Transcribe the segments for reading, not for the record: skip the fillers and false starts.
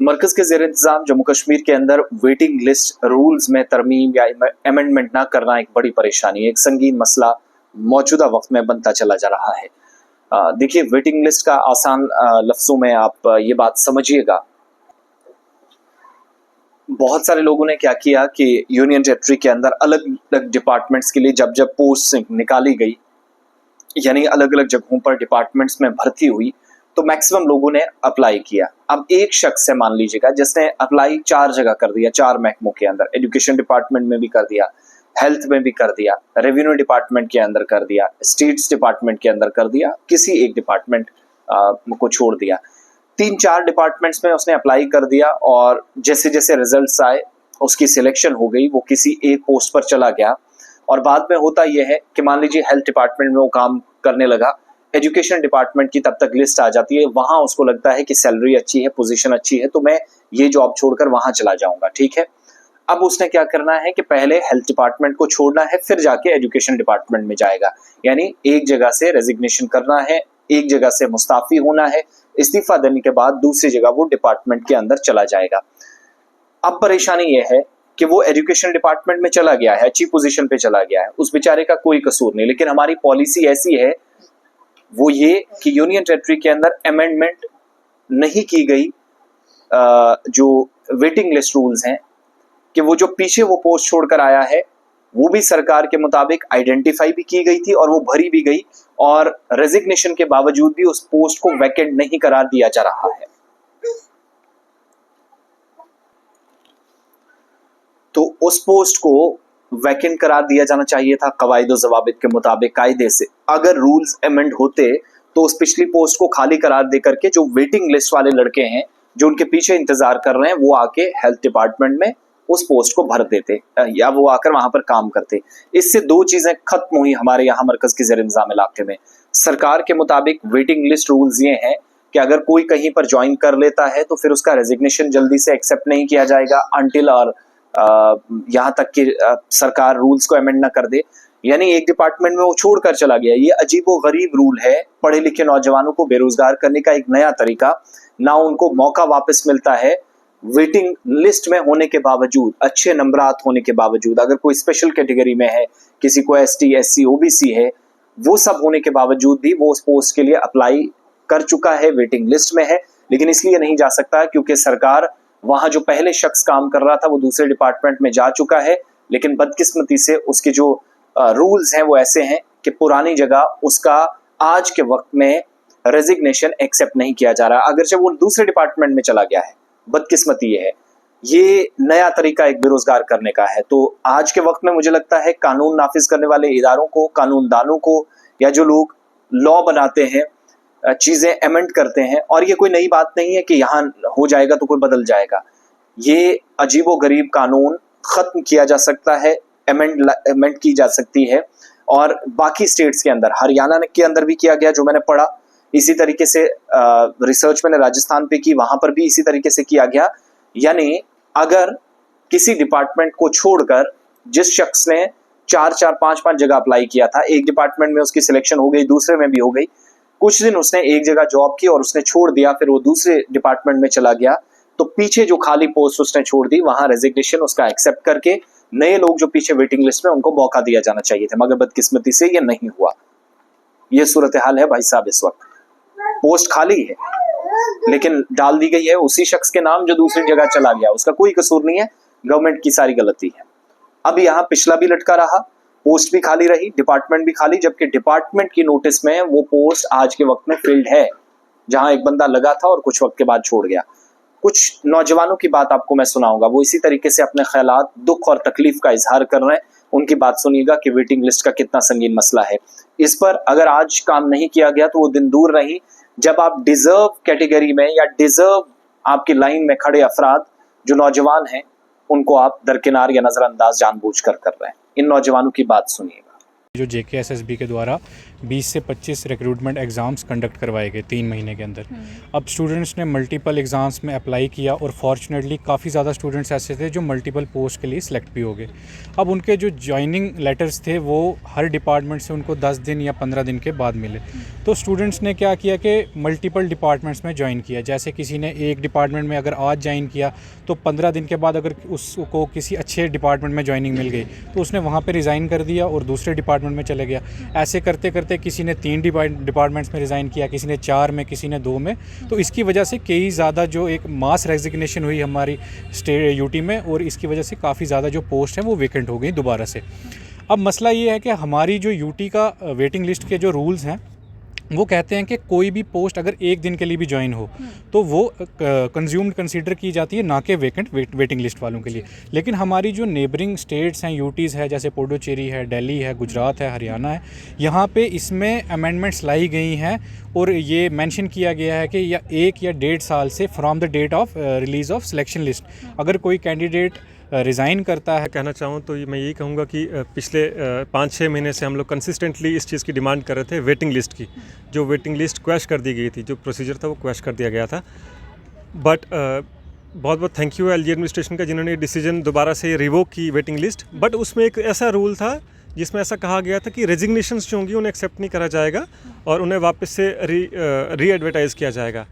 मरकज के ज़ेर इंतजाम जम्मू कश्मीर के अंदर वेटिंग लिस्ट रूल्स में तरमीम या अमेंडमेंट ना करना एक बड़ी परेशानी है, एक संगीन मसला मौजूदा वक्त में बनता चला जा रहा है। देखिए, वेटिंग लिस्ट का आसान लफ्जों में आप ये बात समझिएगा। बहुत सारे लोगों ने क्या किया कि यूनियन टेरिटरी के अंदर अलग अलग डिपार्टमेंट्स के लिए जब जब पोस्ट निकाली गई, यानी अलग अलग जगहों पर डिपार्टमेंट्स में भर्ती हुई, तो मैक्सिमम लोगों ने अप्लाई किया। अब एक शख्स है, मान लीजिएगा, जिसने अप्लाई 4 जगह कर दिया, 4 महकमों के अंदर, एजुकेशन डिपार्टमेंट में भी कर दिया, हेल्थ में भी कर दिया, रेवेन्यू डिपार्टमेंट के अंदर कर दिया, स्टेट्स डिपार्टमेंट के अंदर कर दिया, किसी एक डिपार्टमेंट को छोड़ दिया। 3-4 डिपार्टमेंट्स में उसने अप्लाई कर दिया और जैसे जैसे रिजल्ट्स आए उसकी सिलेक्शन हो गई, वो किसी एक पोस्ट पर चला गया। और बाद में होता यह है कि मान लीजिए हेल्थ डिपार्टमेंट में वो काम करने लगा, एजुकेशन डिपार्टमेंट की तब तक लिस्ट आ जाती है, वहां उसको लगता है कि सैलरी अच्छी है, पोजीशन अच्छी है, तो मैं ये जॉब छोड़कर वहां चला जाऊंगा, ठीक है। अब उसने क्या करना है कि पहले हेल्थ डिपार्टमेंट को छोड़ना है, फिर जाके एजुकेशन डिपार्टमेंट में जाएगा। यानी एक जगह से रेजिग्नेशन करना है, एक जगह से मुस्ताफी होना है, इस्तीफा देने के बाद दूसरी जगह वो डिपार्टमेंट के अंदर चला जाएगा। अब परेशानी यह है कि वो एजुकेशन डिपार्टमेंट में चला गया है, अच्छी पोजीशन पे चला गया है, उस बेचारे का कोई कसूर नहीं, लेकिन हमारी पॉलिसी ऐसी है वो ये कि यूनियन टेरिटरी के अंदर अमेंडमेंट नहीं की गई जो वेटिंग लिस्ट रूल्स हैं, कि वो जो पीछे वो पोस्ट छोड़कर आया है वो भी सरकार के मुताबिक आइडेंटिफाई भी की गई थी और वो भरी भी गई, और रेजिग्नेशन के बावजूद भी उस पोस्ट को वैकेंट नहीं करार दिया जा रहा है। तो उस पोस्ट को वैकेंट करार दिया जाना चाहिए था कवायद और ज़वाबित के मुताबिक, कायदे से। अगर रूल्स अमेंड होते तो उस पिछली पोस्ट को खाली करार देकर के जो वेटिंग लिस्ट वाले लड़के हैं जो उनके पीछे इंतजार कर रहे हैं, वो आके हेल्थ डिपार्टमेंट में उस पोस्ट को भर देते या वो आकर वहां पर काम करते। इससे 2 चीजें खत्म हुई हमारे यहाँ मरकज के ज़ेर इंतजाम इलाके में। सरकार के मुताबिक वेटिंग लिस्ट रूल्स ये हैं कि अगर कोई कहीं पर ज्वाइन कर लेता है तो फिर उसका रेजिग्नेशन जल्दी से एक्सेप्ट नहीं किया जाएगा अनटिल और यहाँ तक कि सरकार रूल्स को अमेंड ना कर दे। यानी एक डिपार्टमेंट में वो छोड़कर चला गया। ये अजीबो गरीब रूल है, पढ़े लिखे नौजवानों को बेरोजगार करने का एक नया तरीका। ना उनको मौका वापस मिलता है, वेटिंग लिस्ट में होने के बावजूद, अच्छे नंबरात होने के बावजूद, अगर कोई स्पेशल कैटेगरी में है, किसी को ST SC OBC है, वो सब होने के बावजूद भी वो उस पोस्ट के लिए अप्लाई कर चुका है, वेटिंग लिस्ट में है, लेकिन इसलिए नहीं जा सकता क्योंकि सरकार वहां जो पहले शख्स काम कर रहा था वो दूसरे डिपार्टमेंट में जा चुका है। लेकिन बदकिस्मती से उसके जो रूल्स हैं वो ऐसे हैं कि पुरानी जगह उसका आज के वक्त में रेजिग्नेशन एक्सेप्ट नहीं किया जा रहा, अगरचे वो दूसरे डिपार्टमेंट में चला गया है। बदकिस्मती ये है। ये नया तरीका एक बेरोजगार करने का है। तो आज के वक्त में मुझे लगता है कानून नाफिज करने वाले इदारों को, कानूनदानों को, या जो लोग लॉ बनाते हैं, चीजें अमेंड करते हैं, और ये कोई नई बात नहीं है कि यहाँ हो जाएगा तो कोई बदल जाएगा। ये अजीबो गरीब कानून खत्म किया जा सकता है, अमेंड की जा सकती है। और बाकी स्टेट्स के अंदर, हरियाणा के अंदर भी किया गया जो मैंने पढ़ा, इसी तरीके से रिसर्च मैंने राजस्थान पे की, वहां पर भी इसी तरीके से किया गया। यानी अगर किसी डिपार्टमेंट को छोड़कर जिस शख्स ने 4-4, 5-5 जगह अप्लाई किया था, एक डिपार्टमेंट में उसकी सिलेक्शन हो गई, दूसरे में भी हो गई, कुछ दिन उसने एक जगह जॉब की और उसने छोड़ दिया, फिर वो दूसरे डिपार्टमेंट में चला गया, तो पीछे जो खाली पोस्ट उसने छोड़ दी वहां रेजिग्नेशन उसका एक्सेप्ट करके नए लोग जो पीछे वेटिंग लिस्ट में, उनको मौका दिया जाना चाहिए था, मगर बदकिस्मती से ये नहीं हुआ। ये सूरत हाल है भाई साहब। इस वक्त पोस्ट खाली है लेकिन डाल दी गई है उसी शख्स के नाम जो दूसरी जगह चला गया, उसका कोई कसूर नहीं है, गवर्नमेंट की सारी गलती है। अब यहाँ पिछला भी लटका रहा, पोस्ट भी खाली रही, डिपार्टमेंट भी खाली, जबकि डिपार्टमेंट की नोटिस में वो पोस्ट आज के वक्त में फिल्ड है, जहां एक बंदा लगा था और कुछ वक्त के बाद छोड़ गया। कुछ नौजवानों की बात आपको मैं सुनाऊंगा, वो इसी तरीके से अपने ख्यालात, दुख और तकलीफ का इजहार कर रहे हैं। उनकी बात सुनिएगा कि वेटिंग लिस्ट का कितना संगीन मसला है। इस पर अगर आज काम नहीं किया गया तो वो दिन दूर नहीं जब आप डिजर्व कैटेगरी में या डिजर्व आपकी लाइन में खड़े अफराद जो नौजवान हैं उनको आप दरकिनार या नजरअंदाज जानबूझकर कर रहे हैं। इन नौजवानों की बात सुनिएगा। जो JKSSB के द्वारा 20 से 25 रिक्रूटमेंट एग्ज़ाम्स कंडक्ट करवाए गए 3 महीने के अंदर। अब स्टूडेंट्स ने मल्टीपल एग्ज़ाम्स में अप्लाई किया और फॉर्चुनेटली काफ़ी ज़्यादा स्टूडेंट्स ऐसे थे जो मल्टीपल पोस्ट के लिए सिलेक्ट भी हो गए। अब उनके जो जॉइनिंग लेटर्स थे वो हर डिपार्टमेंट से उनको 10 दिन या 15 दिन के बाद मिले। तो स्टूडेंट्स ने क्या किया कि मल्टीपल डिपार्टमेंट्स में ज्वाइन किया। जैसे किसी ने एक डिपार्टमेंट में अगर आज ज्वाइन किया तो 15 दिन के बाद अगर उसको किसी अच्छे डिपार्टमेंट में ज्वाइनिंग मिल गई तो उसने वहाँ पे रिज़ाइन कर दिया और दूसरे डिपार्टमेंट में चले गया। ऐसे करते करते किसी ने 3 डिपार्टमेंट्स में रिज़ाइन किया, किसी ने 4 में, किसी ने 2 में। तो इसकी वजह से कई ज़्यादा जो एक मास रेजिग्नेशन हुई हमारी स्टेट यूटी में और इसकी वजह से काफ़ी ज़्यादा जो पोस्ट हैं वो वेकेंट हो गई दोबारा से। अब मसला ये है कि हमारी जो यूटी का वेटिंग लिस्ट के जो रूल्स हैं वो कहते हैं कि कोई भी पोस्ट अगर एक दिन के लिए भी ज्वाइन हो तो वो कंज्यूम्ड कंसीडर की जाती है, ना कि वेटिंग लिस्ट वालों के लिए। लेकिन हमारी जो नेबरिंग स्टेट्स हैं, यूटीज़ है, जैसे पुडुचेरी है, दिल्ली है, गुजरात है, हरियाणा है, यहाँ पे इसमें अमेंडमेंट्स लाई गई हैं और ये मेंशन किया गया है कि या 1 या 1.5 साल से from the date of release of selection list अगर कोई कैंडिडेट रिज़ाइन करता है। कहना चाहूँ तो मैं यही कहूँगा कि पिछले 5-6 महीने से हम लोग कंसिस्टेंटली इस चीज़ की डिमांड कर रहे थे, वेटिंग लिस्ट की। जो वेटिंग लिस्ट क्वैश कर दी गई थी, जो प्रोसीजर था वो क्वैश कर दिया गया था। बट बहुत बहुत थैंक यू एलजी एडमिनिस्ट्रेशन का जिन्होंने डिसीजन दोबारा से रिवोक की वेटिंग लिस्ट। बट उसमें एक ऐसा रूल था जिसमें ऐसा कहा गया था कि रेजिग्नेशंस जो होंगी उन्हें एक्सेप्ट नहीं करा जाएगा और उन्हें वापस से री एडवर्टाइज़ किया जाएगा।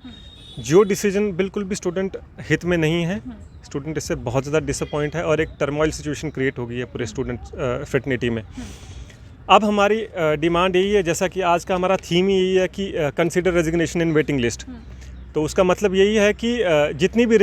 जो डिसीजन बिल्कुल भी स्टूडेंट हित में नहीं है। स्टूडेंट इससे बहुत ज़्यादा डिसअपॉइंट है और एक टर्मोइल सिचुएशन क्रिएट हो गई है पूरे स्टूडेंट फ्रेटर्निटी में। अब हमारी डिमांड यही है, जैसा कि आज का हमारा थीम ही यही है कि consider resignation in waiting list. तो उसका मतलब यही है कि जितनी भी